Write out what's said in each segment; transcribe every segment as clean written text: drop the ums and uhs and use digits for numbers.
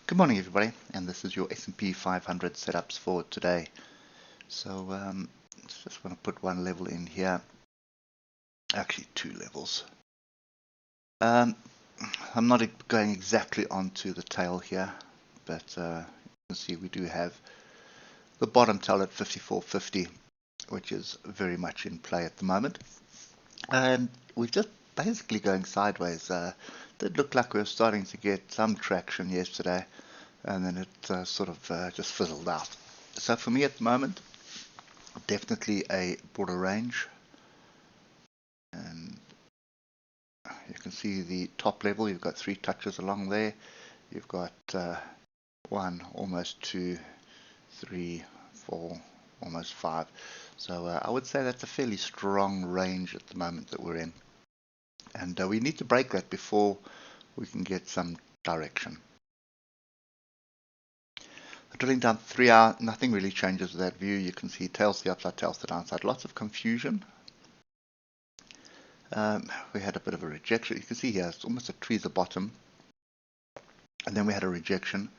Good morning everybody, and this is your S&P 500 setups for today. So just want to put one level in here, actually two levels. I'm not going exactly onto the tail here, but you can see we do have the bottom tail at 54.50, which is very much in play at the moment. And we're just basically going sideways. Did look like we were starting to get some traction yesterday, and then it sort of just fizzled out. So for me at the moment, definitely a broader range. And you can see the top level, you've got 3 touches along there. You've got 1, almost 2, 3, 4, almost 5. So I would say that's a fairly strong range at the moment that we're in. And we need to break that before we can get some direction. Drilling down 3 hour, nothing really changes with that view. You can see tails to the upside, tails to the downside. Lots of confusion. We had a bit of a rejection. You can see here, it's almost a tree at the bottom. And then we had a rejection.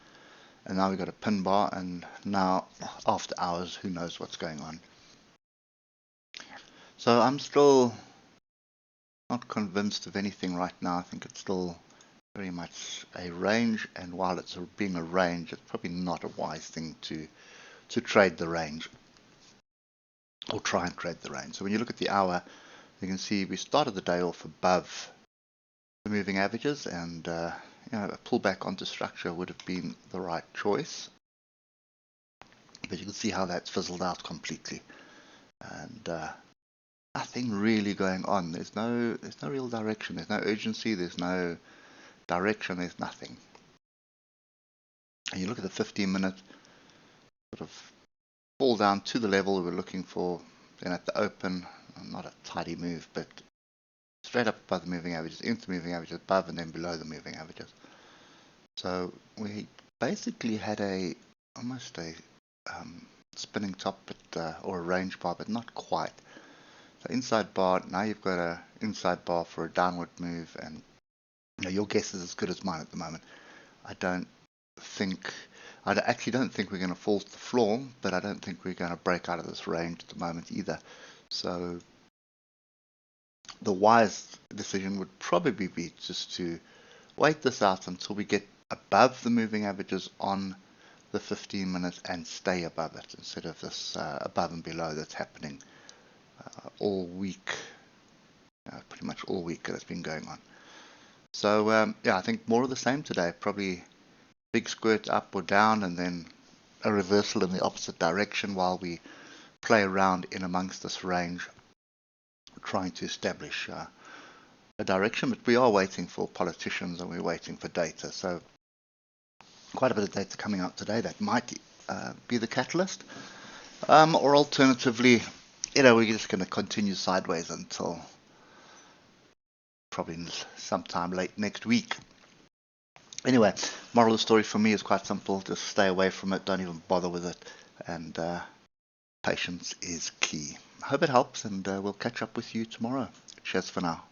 And now we've got a pin bar. And now, after hours, who knows what's going on. So I'm still not convinced of anything right now. I think it's still very much a range, and while it's being a range, it's probably not a wise thing to trade the range or try and trade the range. So when you look at the hour, you can see we started the day off above the moving averages, and a pullback onto structure would have been the right choice, but you can see how that's fizzled out completely, and nothing really going on. There's no real direction, there's no urgency, there's no direction, there's nothing. And you look at the 15-minute, sort of fall down to the level we were looking for. Then at the open, not a tidy move, but straight up above the moving averages, into the moving averages, above and then below the moving averages. So we basically had almost a spinning top, but or a range bar, but not quite. So inside bar, now you've got a inside bar for a downward move, and your guess is as good as mine at the moment. I actually don't think we're going to fall to the floor, but I don't think we're going to break out of this range at the moment either. So the wise decision would probably be just to wait this out until we get above the moving averages on the 15 minutes and stay above it, instead of this above and below that's happening all week, pretty much all week that it's been going on. So yeah, I think more of the same today. Probably big squirt up or down, and then a reversal in the opposite direction while we play around in amongst this range, trying to establish a direction. But we are waiting for politicians, and we're waiting for data. So quite a bit of data coming out today that might be the catalyst. Or alternatively, we're just going to continue sideways until probably sometime late next week. Anyway, moral of the story for me is quite simple. Just stay away from it. Don't even bother with it. And patience is key. I hope it helps, and we'll catch up with you tomorrow. Cheers for now.